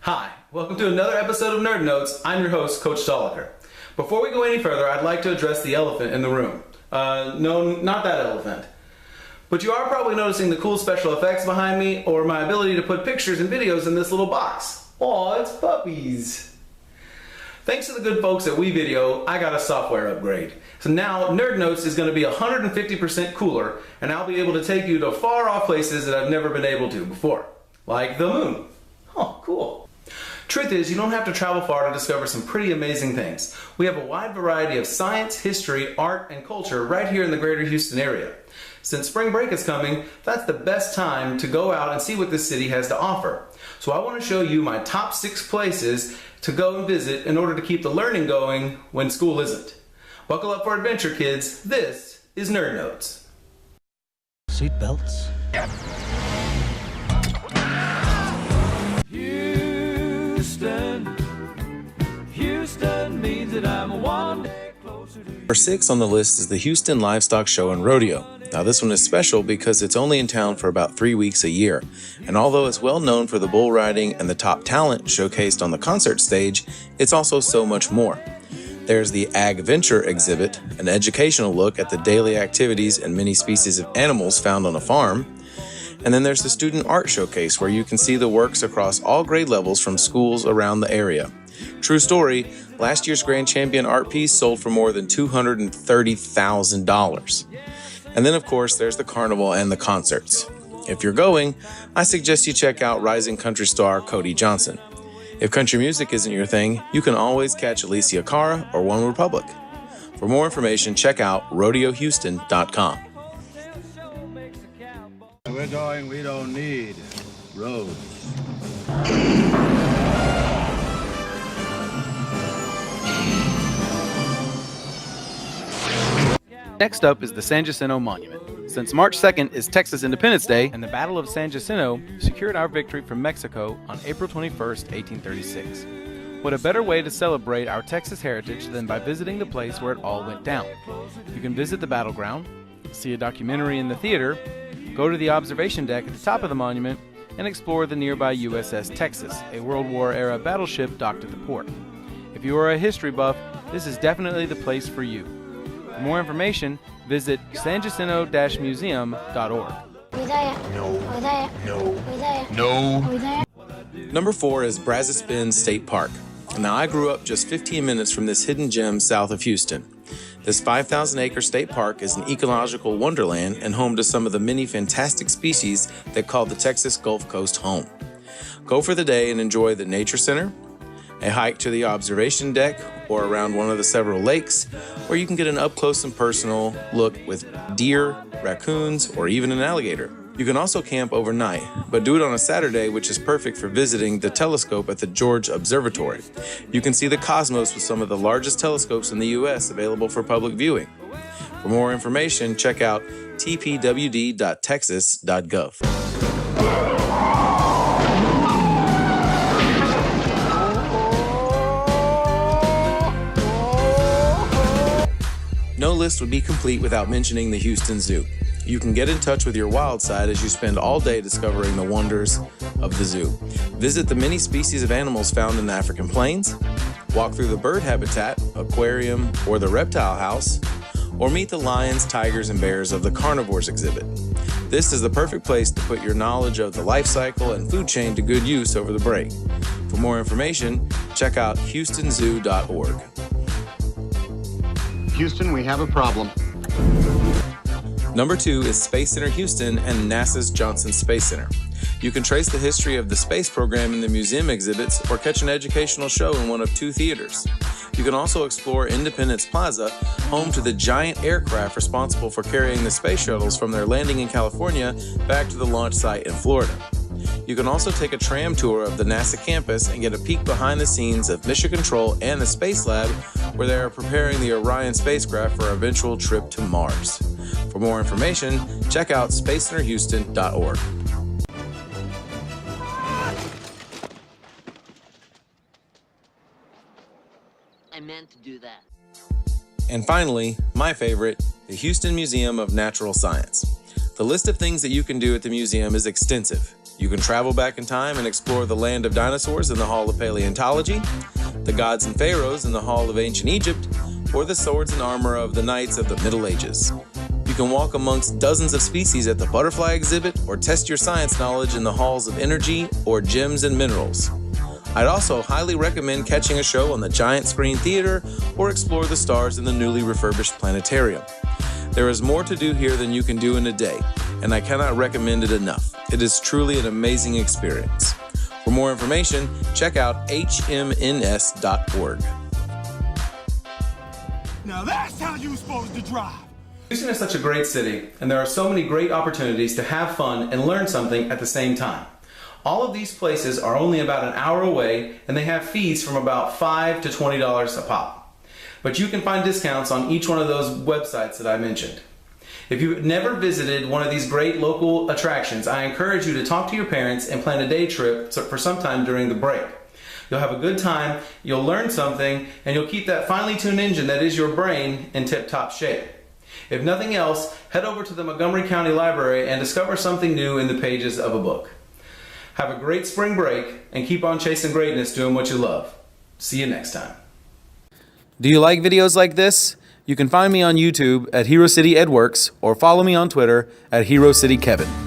Hi, welcome to another episode of Nerd Notes. I'm your host, Coach Stahlecker. Before we go any further, I'd like to address the elephant in the room. No, not that elephant. But you are probably noticing the cool special effects behind me, or my ability to put pictures and videos in this little box. Aw, it's puppies. Thanks to the good folks at WeVideo, I got a software upgrade. So now Nerd Notes is going to be 150% cooler, and I'll be able to take you to far off places that I've never been able to before. Like the moon. Oh, cool. Truth is, you don't have to travel far to discover some pretty amazing things. We have a wide variety of science, history, art, and culture right here in the greater Houston area. Since spring break is coming, that's the best time to go out and see what this city has to offer. So I want to show you my top 6 places to go and visit in order to keep the learning going when school isn't. Buckle up for adventure, kids. This is Nerd Notes. Seat belts. Houston means that I'm one day closer to you. Number 6 on the list is the Houston Livestock Show and Rodeo. Now this one is special because it's only in town for about 3 weeks a year, and although it's well known for the bull riding and the top talent showcased on the concert stage, it's also so much more. There's the Ag Venture exhibit, an educational look at the daily activities and many species of animals found on a farm. And then there's the Student Art Showcase, where you can see the works across all grade levels from schools around the area. True story, last year's grand champion art piece sold for more than $230,000. And then of course there's the carnival and the concerts. If you're going, I suggest you check out rising country star Cody Johnson. If country music isn't your thing, you can always catch Alicia Cara or One Republic. For more information, check out rodeohouston.com. We're going, we don't need roads. Next up is the San Jacinto Monument. Since March 2nd is Texas Independence Day, and the Battle of San Jacinto secured our victory from Mexico on April 21st, 1836. What a better way to celebrate our Texas heritage than by visiting the place where it all went down. You can visit the battleground, see a documentary in the theater, go to the observation deck at the top of the monument, and explore the nearby USS Texas, a World War-era battleship docked at the port. If you are a history buff, this is definitely the place for you. For more information, visit sanjacinto-museum.org. Number 4 is Brazos State Park. Now I grew up just 15 minutes from this hidden gem south of Houston. This 5,000-acre state park is an ecological wonderland and home to some of the many fantastic species that call the Texas Gulf Coast home. Go for the day and enjoy the Nature Center, a hike to the observation deck, or around one of the several lakes, where you can get an up-close and personal look with deer, raccoons, or even an alligator. You can also camp overnight, but do it on a Saturday, which is perfect for visiting the telescope at the George Observatory. You can see the cosmos with some of the largest telescopes in the U.S. available for public viewing. For more information, check out tpwd.texas.gov. No list would be complete without mentioning the Houston Zoo. You can get in touch with your wild side as you spend all day discovering the wonders of the zoo. Visit the many species of animals found in the African plains, walk through the bird habitat, aquarium, or the reptile house, or meet the lions, tigers, and bears of the carnivores exhibit. This is the perfect place to put your knowledge of the life cycle and food chain to good use over the break. For more information, check out houstonzoo.org. Houston, we have a problem. Number 2 is Space Center Houston and NASA's Johnson Space Center. You can trace the history of the space program in the museum exhibits or catch an educational show in one of 2 theaters. You can also explore Independence Plaza, home to the giant aircraft responsible for carrying the space shuttles from their landing in California back to the launch site in Florida. You can also take a tram tour of the NASA campus and get a peek behind the scenes of Mission Control and the Space Lab, where they are preparing the Orion spacecraft for our eventual trip to Mars. For more information, check out spacecenterhouston.org. I meant to do that. And finally, my favorite, the Houston Museum of Natural Science. The list of things that you can do at the museum is extensive. You can travel back in time and explore the land of dinosaurs in the Hall of Paleontology, the gods and pharaohs in the Hall of Ancient Egypt, or the swords and armor of the knights of the Middle Ages. You can walk amongst dozens of species at the butterfly exhibit or test your science knowledge in the halls of energy or gems and minerals. I'd also highly recommend catching a show on the giant screen theater or explore the stars in the newly refurbished planetarium. There is more to do here than you can do in a day, and I cannot recommend it enough. It is truly an amazing experience. For more information, check out hmns.org. Now that's how you're supposed to drive. Houston is such a great city, and there are so many great opportunities to have fun and learn something at the same time. All of these places are only about an hour away, and they have fees from about $5 to $20 a pop. But you can find discounts on each one of those websites that I mentioned. If you've never visited one of these great local attractions, I encourage you to talk to your parents and plan a day trip for sometime during the break. You'll have a good time, you'll learn something, and you'll keep that finely tuned engine that is your brain in tip-top shape. If nothing else, head over to the Montgomery County Library and discover something new in the pages of a book. Have a great spring break and keep on chasing greatness doing what you love. See you next time. Do you like videos like this? You can find me on YouTube at Hero City EdWorks or follow me on Twitter at Hero City Kevin.